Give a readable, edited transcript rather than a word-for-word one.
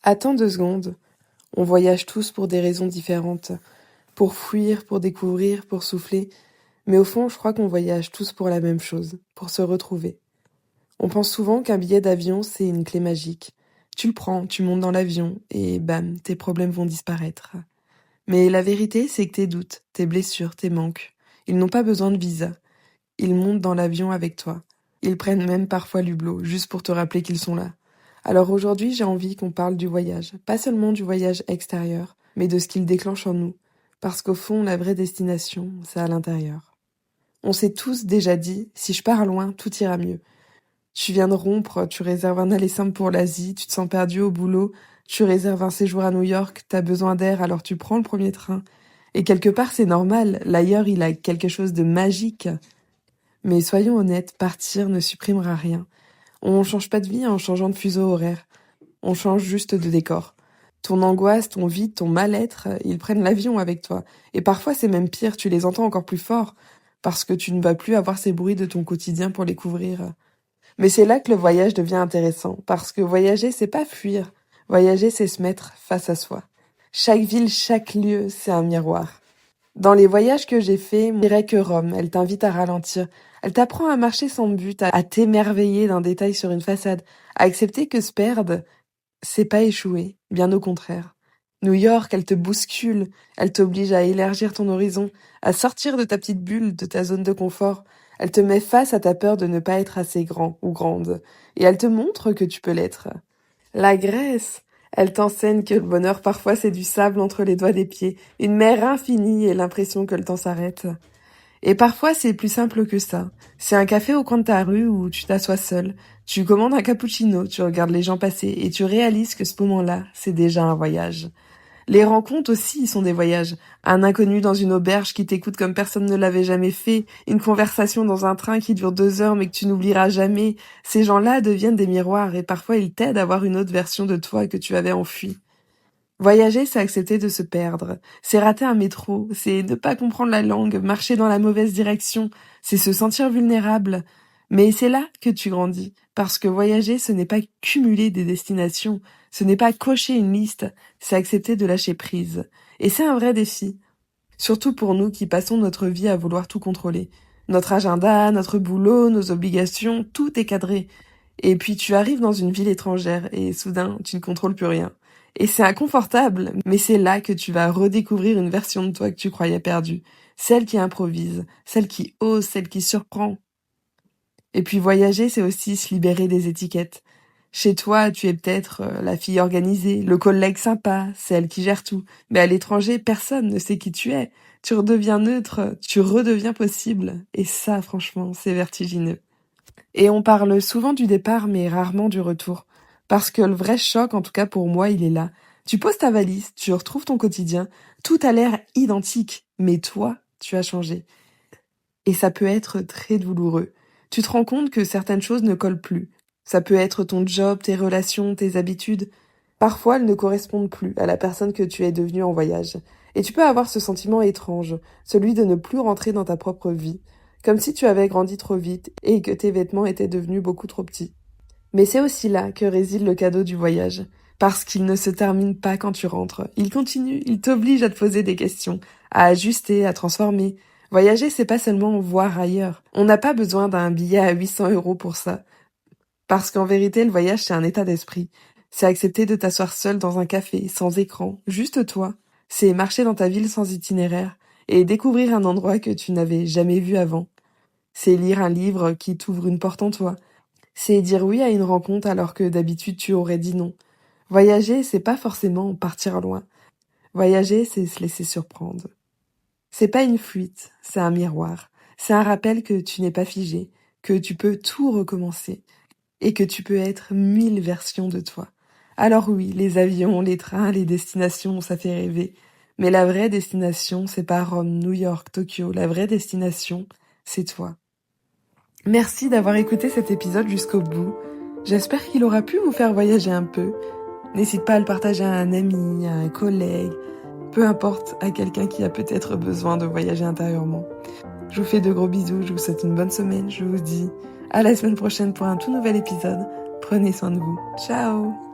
Attends 2 secondes. On voyage tous pour des raisons différentes. Pour fuir, pour découvrir, pour souffler. Mais au fond, je crois qu'on voyage tous pour la même chose, pour se retrouver. On pense souvent qu'un billet d'avion, c'est une clé magique. Tu le prends, tu montes dans l'avion, et bam, tes problèmes vont disparaître. Mais la vérité, c'est que tes doutes, tes blessures, tes manques, ils n'ont pas besoin de visa. Ils montent dans l'avion avec toi. Ils prennent même parfois l'hublot, juste pour te rappeler qu'ils sont là. Alors aujourd'hui, j'ai envie qu'on parle du voyage. Pas seulement du voyage extérieur, mais de ce qu'il déclenche en nous. Parce qu'au fond, la vraie destination, c'est à l'intérieur. On s'est tous déjà dit, si je pars loin, tout ira mieux. Tu viens de rompre, tu réserves un aller simple pour l'Asie, tu te sens perdu au boulot, tu réserves un séjour à New York, t'as besoin d'air, alors tu prends le premier train. Et quelque part, c'est normal, l'ailleurs, il a quelque chose de magique. Mais soyons honnêtes, partir ne supprimera rien. On change pas de vie en changeant de fuseau horaire. On change juste de décor. Ton angoisse, ton vide, ton mal-être, ils prennent l'avion avec toi. Et parfois, c'est même pire, tu les entends encore plus fort, parce que tu ne vas plus avoir ces bruits de ton quotidien pour les couvrir. Mais c'est là que le voyage devient intéressant, parce que voyager, c'est pas fuir. Voyager, c'est se mettre face à soi. Chaque ville, chaque lieu, c'est un miroir. Dans les voyages que j'ai faits, je dirais que Rome, elle t'invite à ralentir. Elle t'apprend à marcher sans but, à t'émerveiller d'un détail sur une façade, à accepter que se perdre, c'est pas échouer, bien au contraire. New York, elle te bouscule, elle t'oblige à élargir ton horizon, à sortir de ta petite bulle, de ta zone de confort. Elle te met face à ta peur de ne pas être assez grand ou grande, et elle te montre que tu peux l'être. La Grèce, elle t'enseigne que le bonheur parfois c'est du sable entre les doigts des pieds, une mer infinie et l'impression que le temps s'arrête. Et parfois c'est plus simple que ça. C'est un café au coin de ta rue où tu t'assois seul, tu commandes un cappuccino, tu regardes les gens passer et tu réalises que ce moment-là, c'est déjà un voyage. Les rencontres aussi sont des voyages. Un inconnu dans une auberge qui t'écoute comme personne ne l'avait jamais fait, une conversation dans un train qui dure 2 heures mais que tu n'oublieras jamais. Ces gens-là deviennent des miroirs et parfois ils t'aident à voir une autre version de toi que tu avais enfuie. Voyager, c'est accepter de se perdre. C'est rater un métro. C'est ne pas comprendre la langue, marcher dans la mauvaise direction. C'est se sentir vulnérable. Mais c'est là que tu grandis. Parce que voyager, ce n'est pas cumuler des destinations. Ce n'est pas cocher une liste. C'est accepter de lâcher prise. Et c'est un vrai défi. Surtout pour nous qui passons notre vie à vouloir tout contrôler. Notre agenda, notre boulot, nos obligations, tout est cadré. Et puis tu arrives dans une ville étrangère et soudain, tu ne contrôles plus rien. Et c'est inconfortable, mais c'est là que tu vas redécouvrir une version de toi que tu croyais perdue. Celle qui improvise, celle qui ose, celle qui surprend. Et puis voyager, c'est aussi se libérer des étiquettes. Chez toi, tu es peut-être la fille organisée, le collègue sympa, celle qui gère tout. Mais à l'étranger, personne ne sait qui tu es. Tu redeviens neutre, tu redeviens possible. Et ça, franchement, c'est vertigineux. Et on parle souvent du départ, mais rarement du retour. Parce que le vrai choc, en tout cas pour moi, il est là. Tu poses ta valise, tu retrouves ton quotidien, tout a l'air identique, mais toi, tu as changé. Et ça peut être très douloureux. Tu te rends compte que certaines choses ne collent plus. Ça peut être ton job, tes relations, tes habitudes. Parfois, elles ne correspondent plus à la personne que tu es devenue en voyage. Et tu peux avoir ce sentiment étrange, celui de ne plus rentrer dans ta propre vie, comme si tu avais grandi trop vite et que tes vêtements étaient devenus beaucoup trop petits. Mais c'est aussi là que réside le cadeau du voyage, parce qu'il ne se termine pas quand tu rentres. Il continue, il t'oblige à te poser des questions, à ajuster, à transformer. Voyager, c'est pas seulement voir ailleurs. On n'a pas besoin d'un billet à 800 € pour ça. Parce qu'en vérité, le voyage, c'est un état d'esprit. C'est accepter de t'asseoir seul dans un café, sans écran, juste toi. C'est marcher dans ta ville sans itinéraire et découvrir un endroit que tu n'avais jamais vu avant. C'est lire un livre qui t'ouvre une porte en toi. C'est dire oui à une rencontre alors que d'habitude tu aurais dit non. Voyager, c'est pas forcément partir loin. Voyager, c'est se laisser surprendre. C'est pas une fuite, c'est un miroir. C'est un rappel que tu n'es pas figé, que tu peux tout recommencer et que tu peux être 1000 versions de toi. Alors oui, les avions, les trains, les destinations, ça fait rêver. Mais la vraie destination, c'est pas Rome, New York, Tokyo. La vraie destination, c'est toi. Merci d'avoir écouté cet épisode jusqu'au bout. J'espère qu'il aura pu vous faire voyager un peu. N'hésite pas à le partager à un ami, à un collègue, peu importe, à quelqu'un qui a peut-être besoin de voyager intérieurement. Je vous fais de gros bisous, je vous souhaite une bonne semaine, je vous dis à la semaine prochaine pour un tout nouvel épisode. Prenez soin de vous. Ciao!